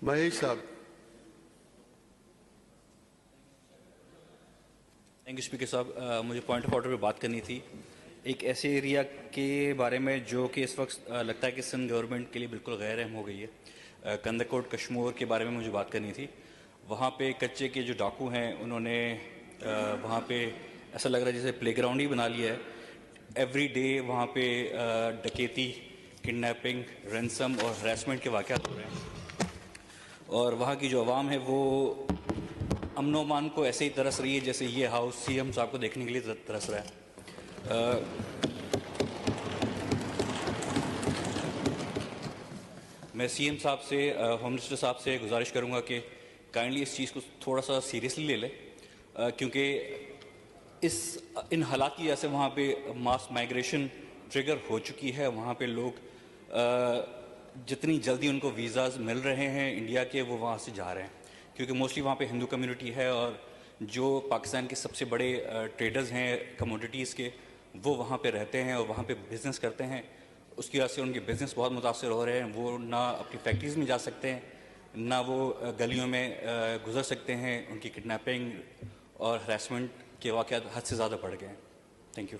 महेश साहब। Thank you speaker साहब। मुझे पॉइंट ऑफ ऑर्डर पे बात करनी थी एक ऐसे एरिया के बारे में जो कि इस वक्त लगता है कि सिंध गवर्नमेंट के लिए बिल्कुल गैर अहम हो गई है। कंदकोट कश्मीर के बारे में मुझे बात करनी थी। वहाँ पे कच्चे के जो डाकू हैं उन्होंने वहाँ पे ऐसा लग रहा है जैसे प्लेग्राउंड ही बना लिया है। एवरी डे वहाँ पे डकैती, किडनैपिंग, रैंसम और हरासमेंट के वाक़यात हो रहे हैं और वहाँ की जो आवाम है वो अमन-ओ-मान को ऐसे ही तरस रही है जैसे ये हाउस सीएम साहब को देखने के लिए तरस रहा है। मैं सीएम साहब से, होम मिनिस्टर साहब से गुजारिश करूंगा कि काइंडली इस चीज़ को थोड़ा सा सीरियसली ले लें, क्योंकि इन हालात की वजह से वहाँ पे मास माइग्रेशन ट्रिगर हो चुकी है। वहाँ पे लोग जितनी जल्दी उनको वीज़ाज़ मिल रहे हैं इंडिया के, वो वहाँ से जा रहे हैं, क्योंकि मोस्टली वहाँ पे हिंदू कम्युनिटी है और जो पाकिस्तान के सबसे बड़े ट्रेडर्स हैं कमोडिटीज़ के, वो वहाँ पे रहते हैं और वहाँ पे बिज़नेस करते हैं। उसकी वजह से उनके बिज़नेस बहुत मुतासर हो रहे हैं। वो ना अपनी फैक्ट्रीज़ में जा सकते हैं, ना वो गलियों में गुजर सकते हैं। उनकी किडनैपिंग और हरासमेंट के वाक़यात हद से ज़्यादा बढ़ गए हैं। Thank you.